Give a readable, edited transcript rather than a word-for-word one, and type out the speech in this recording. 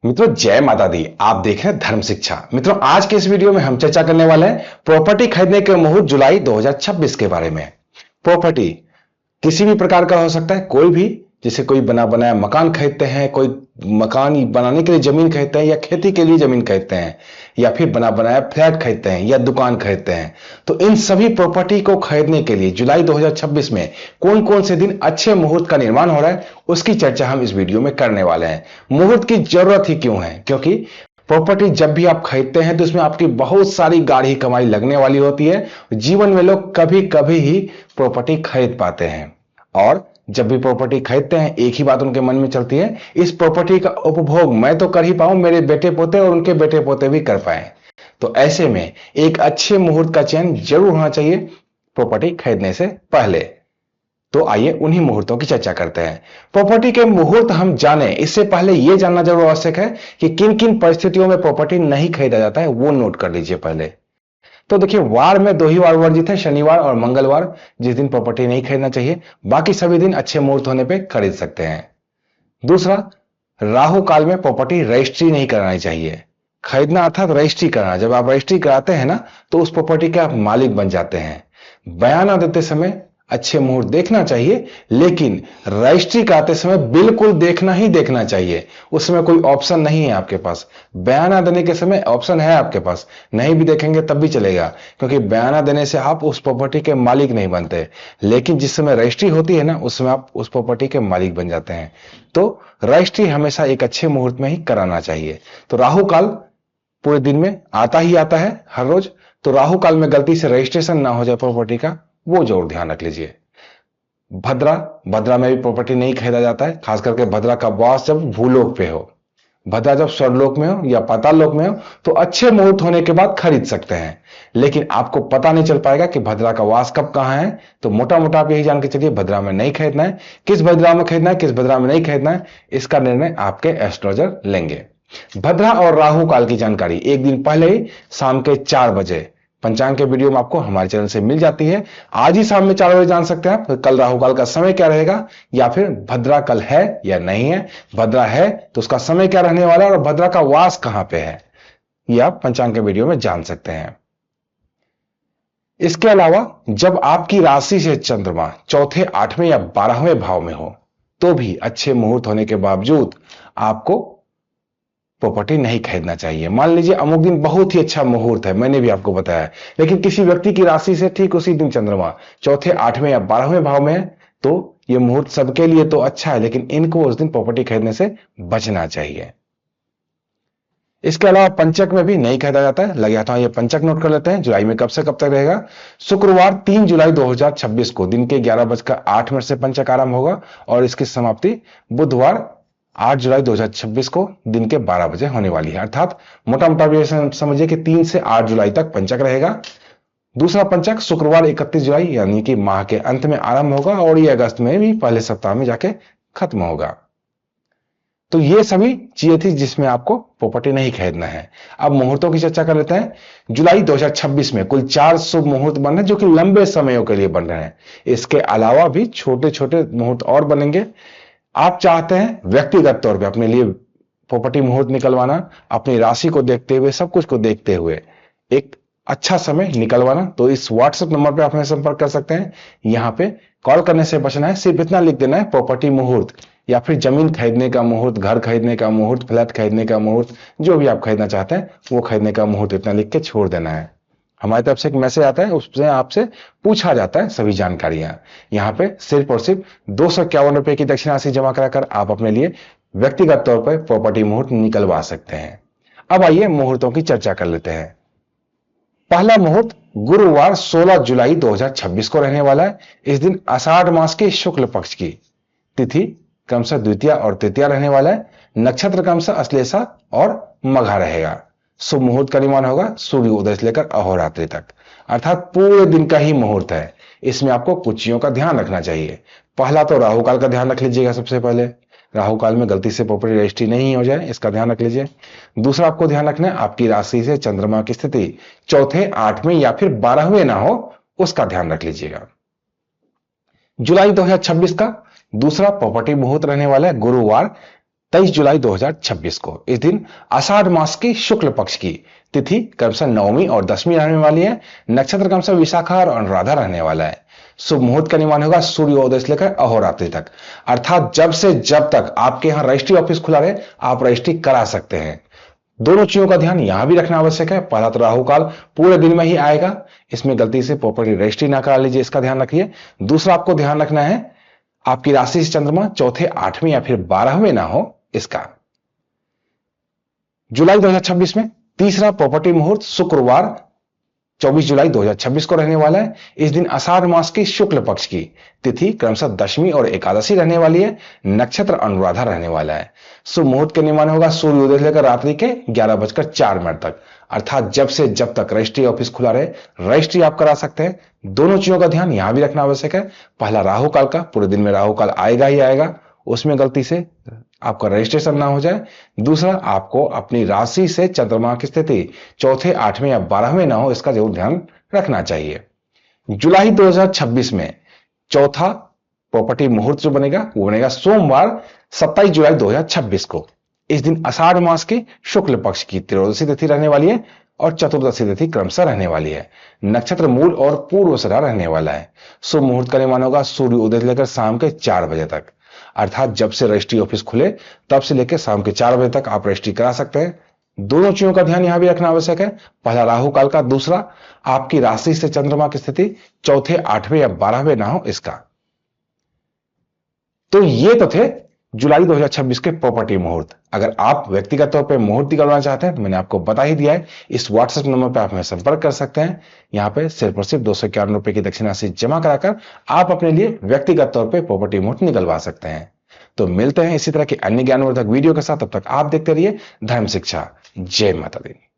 मित्रों जय माता दी। आप देख रहे हैं धर्म शिक्षा। मित्रों आज के इस वीडियो में हम चर्चा करने वाले हैं प्रॉपर्टी खरीदने के मुहूर्त जुलाई 2026 के बारे में। प्रॉपर्टी किसी भी प्रकार का हो सकता है, कोई भी, जैसे कोई बना बनाया मकान खरीदते हैं, कोई मकान बनाने के लिए जमीन खरीदते हैं, या खेती के लिए जमीन खरीदते हैं, या फिर बना बनाया फ्लैट खरीदते हैं, या दुकान खरीदते हैं। तो इन सभी प्रॉपर्टी को खरीदने के लिए जुलाई 2026 में कौन कौन से दिन अच्छे मुहूर्त का निर्माण हो रहा है, उसकी चर्चा हम इस वीडियो में करने वाले हैं। मुहूर्त की जरूरत ही क्यों है? क्योंकि प्रॉपर्टी जब भी आप खरीदते हैं तो इसमें आपकी बहुत सारी गाढ़ी कमाई लगने वाली होती है। जीवन में लोग कभी कभी ही प्रॉपर्टी खरीद पाते हैं, और जब भी प्रॉपर्टी खरीदते हैं एक ही बात उनके मन में चलती है, इस प्रॉपर्टी का उपभोग मैं तो कर ही पाऊं, मेरे बेटे पोते और उनके बेटे पोते भी कर पाए। तो ऐसे में एक अच्छे मुहूर्त का चयन जरूर होना चाहिए प्रॉपर्टी खरीदने से पहले। तो आइए उन्हीं मुहूर्तों की चर्चा करते हैं। प्रॉपर्टी के मुहूर्त हम जाने इससे पहले यह जानना जरूर आवश्यक है कि किन किन परिस्थितियों में प्रॉपर्टी नहीं खरीदा जाता है, वो नोट कर लीजिए पहले। तो देखिए, वार में दो ही वार वर्जित है, शनिवार और मंगलवार, जिस दिन प्रॉपर्टी नहीं खरीदना चाहिए। बाकी सभी दिन अच्छे मुहूर्त होने पे खरीद सकते हैं। दूसरा, राहु काल में प्रॉपर्टी रजिस्ट्री नहीं करानी चाहिए। खरीदना अर्थात रजिस्ट्री कराना। जब आप रजिस्ट्री कराते हैं ना, तो उस प्रॉपर्टी के आप मालिक बन जाते हैं। बयाना देते समय अच्छे मुहूर्त देखना चाहिए, लेकिन रजिस्ट्री कराते समय बिल्कुल देखना ही देखना चाहिए। उसमें कोई ऑप्शन नहीं है आपके पास। बयाना देने के समय ऑप्शन है आपके पास, नहीं भी देखेंगे तब भी चलेगा, क्योंकि बयाना देने से आप उस प्रॉपर्टी के मालिक नहीं बनते। लेकिन जिस समय रजिस्ट्री होती है ना, उस समय आप उस प्रॉपर्टी के मालिक बन जाते हैं। तो रजिस्ट्री हमेशा एक अच्छे मुहूर्त में ही कराना चाहिए। तो राहु काल पूरे दिन में आता ही आता है हर रोज, तो राहु काल में गलती से रजिस्ट्रेशन ना हो जाए प्रॉपर्टी का, वो जरूर ध्यान रख लीजिए। भद्रा में भी प्रॉपर्टी नहीं खरीदा जाता है, खास करके भद्रा का वास जब भूलोक पे हो। भद्रा जब स्वर्गलोक में हो या पाताल लोक में हो तो अच्छे मुहूर्त होने के बाद खरीद सकते हैं, लेकिन आपको पता नहीं चल पाएगा कि भद्रा का वास कब कहां है। तो मोटा मोटा आप यही जान के चलिए, भद्रा में नहीं खरीदना है। किस भद्रा में खरीदना है, किस भद्रा में नहीं खरीदना है, इसका निर्णय आपके एस्ट्रोलॉजर लेंगे। भद्रा और राहु काल की जानकारी एक दिन पहले ही शाम के 4 बजे पंचांग के वीडियो में आपको हमारे चैनल से मिल जाती है। आज ही शाम में 4 बजे जान सकते हैं आप कल राहु काल का समय क्या रहेगा, या फिर भद्रा कल है या नहीं है। भद्रा है तो उसका समय क्या रहने वाला है, और भद्रा का वास कहां पे है, यह आप पंचांग के वीडियो में जान सकते हैं। इसके अलावा जब आपकी राशि से चंद्रमा चौथे, 8वें या 12वें भाव में हो, तो भी अच्छे मुहूर्त होने के बावजूद आपको प्रॉपर्टी नहीं खरीदना चाहिए। मान लीजिए अमुक दिन बहुत ही अच्छा मुहूर्त है, मैंने भी आपको बताया, लेकिन किसी व्यक्ति की राशि से ठीक उसी दिन चंद्रमा चौथे, 8वें या 12वें भाव में है, तो यह मुहूर्त सबके लिए तो अच्छा है, लेकिन इनको उस दिन प्रॉपर्टी खरीदने से बचना चाहिए। इसके अलावा पंचक में भी नहीं खरीदा जाता है। लगे हाथों ये पंचक नोट कर लेते हैं। जुलाई में कब से कब तक रहेगा? शुक्रवार 3 जुलाई 2026 को दिन के 11:08 से पंचक आरंभ होगा, और इसकी समाप्ति बुधवार 8 जुलाई 2026 को दिन के 12 बजे होने वाली है। अर्थात मोटा मोटा समझिए कि 3 से 8 जुलाई तक पंचक रहेगा। दूसरा पंचक शुक्रवार 31 जुलाई यानी कि माह के अंत में आरंभ होगा, और ये अगस्त में भी पहले सप्ताह में जाके खत्म होगा। तो ये सभी चीजें थी जिसमें आपको प्रॉपर्टी नहीं खरीदना है। अब मुहूर्तों की चर्चा कर लेते हैं। जुलाई 2026 में कुल 4 शुभ मुहूर्त बन रहे हैं, जो कि लंबे समयों के लिए बन रहे हैं। इसके अलावा भी छोटे छोटे मुहूर्त और बनेंगे। आप चाहते हैं व्यक्तिगत तौर पे अपने लिए प्रॉपर्टी मुहूर्त निकलवाना, अपनी राशि को देखते हुए, सब कुछ को देखते हुए एक अच्छा समय निकलवाना, तो इस व्हाट्सएप नंबर पे आप हमें संपर्क कर सकते हैं। यहां पे कॉल करने से बचना है, सिर्फ इतना लिख देना है प्रॉपर्टी मुहूर्त, या फिर जमीन खरीदने का मुहूर्त, घर खरीदने का मुहूर्त, फ्लैट खरीदने का मुहूर्त, जो भी आप खरीदना चाहते हैं वो खरीदने का मुहूर्त इतना लिख के छोड़ देना है। हमारी तरफ से एक मैसेज आता है, उससे आपसे पूछा जाता है सभी जानकारियां। यहाँ पे सिर्फ और सिर्फ 251 रुपए की दक्षिण राशि जमा कराकर आप अपने लिए व्यक्तिगत तौर पर प्रॉपर्टी मुहूर्त निकलवा सकते हैं। अब आइए मुहूर्तों की चर्चा कर लेते हैं। पहला मुहूर्त गुरुवार 16 जुलाई 2026 को रहने वाला है। इस दिन आषाढ़ मास के शुक्ल पक्ष की तिथि क्रमशः द्वितीया और तृतीया रहने वाला है। नक्षत्र क्रमशः अश्लेषा और मघा रहेगा। शुभ मुहूर्त का निर्माण होगा सूर्य उदय से लेकर अहोरात्रि तक, अर्थात पूरे दिन का ही मुहूर्त है। इसमें आपको कुछ चीजों का ध्यान रखना चाहिए। पहला तो राहु काल का ध्यान रख लीजिएगा। सबसे पहले राहु काल में गलती से प्रॉपर्टी रजिस्ट्री नहीं हो जाए, इसका ध्यान रख लीजिए। दूसरा आपको ध्यान रखना है आपकी राशि से चंद्रमा की स्थिति चौथे, 8वें या फिर 12वें ना हो, उसका ध्यान रख लीजिएगा। जुलाई 2026 का दूसरा प्रॉपर्टी मुहूर्त रहने वाला है गुरुवार 23 जुलाई 2026 को। इस दिन आषाढ़ मास की शुक्ल पक्ष की तिथि क्रमशः नवमी और दशमी रहने वाली है। नक्षत्र क्रमशः विशाखा और अनुराधा रहने वाला है। शुभ मुहूर्त का निर्माण होगा सूर्योदय से लेकर अहोरात्रि तक, अर्थात जब से जब तक आपके यहां रजिस्ट्री ऑफिस खुला रहे आप रजिस्ट्री करा सकते हैं। दोनों चीजों का ध्यान यहां भी रखना आवश्यक है। पहला तो राहु काल पूरे दिन में ही आएगा, इसमें गलती से प्रॉपर्टी रजिस्ट्री ना करा लीजिए, इसका ध्यान रखिए। दूसरा आपको ध्यान रखना है आपकी राशि से चंद्रमा चौथे, आठवें या फिर 12वें ना हो इसका। जुलाई 2026 में तीसरा प्रॉपर्टी मुहूर्त शुक्रवार 24 जुलाई 2026 को रहने वाला है। इस दिन आषाढ़ मास की शुक्ल पक्ष की तिथि क्रमशः दशमी और एकादशी रहने वाली है। नक्षत्र अनुराधा रहने वाला है। शुभ मुहूर्त के निर्माण होगा सूर्योदय से लेकर रात्रि के 11:04 तक, अर्थात जब से जब तक रजिस्ट्री ऑफिस खुला रहे रजिस्ट्री आप करा सकते हैं। दोनों चीजों का ध्यान यहां भी रखना आवश्यक है। पहला राहु काल का, पूरे दिन में राहु काल आएगा ही आएगा, उसमें गलती से आपका रजिस्ट्रेशन ना हो जाए। दूसरा, आपको अपनी राशि से चंद्रमा की स्थिति चौथे, आठवें या 12वें ना हो, इसका जरूर ध्यान रखना चाहिए। जुलाई 2026 में चौथा प्रॉपर्टी मुहूर्त जो बनेगा वो बनेगा सोमवार 27 जुलाई 2026 को। इस दिन आषाढ़ मास की शुक्ल पक्ष की त्रयोदशी तिथि रहने वाली है और चतुर्दशी तिथि क्रमशः रहने वाली है। नक्षत्र मूल और पूर्वसरा रहने वाला है। शुभ मुहूर्त का निर्माण होगा सूर्योदय से लेकर शाम के 4 बजे तक, अर्थात जब से रजिस्ट्री ऑफिस खुले तब से लेकर शाम के 4 बजे तक आप रजिस्ट्री करा सकते हैं। दोनों चीजों का ध्यान यहां भी रखना आवश्यक है। पहला राहु काल का, दूसरा आपकी राशि से चंद्रमा की स्थिति चौथे, आठवें या 12वें ना हो इसका। तो ये तो थे जुलाई 2026 के प्रॉपर्टी मुहूर्त। अगर आप व्यक्तिगत तौर पे मुहूर्त निकलवाना चाहते हैं तो मैंने आपको बता ही दिया है। इस व्हाट्सएप नंबर पे आप हमें संपर्क कर सकते हैं। यहां पे सिर्फ और सिर्फ 251 रुपए की दक्षिणा राशि जमा कराकर आप अपने लिए व्यक्तिगत तौर पे प्रॉपर्टी मुहूर्त निकलवा सकते हैं। तो मिलते हैं इसी तरह के अन्य ज्ञानवर्धक वीडियो के साथ। तब तक आप देखते रहिए धर्म शिक्षा। जय माता दी।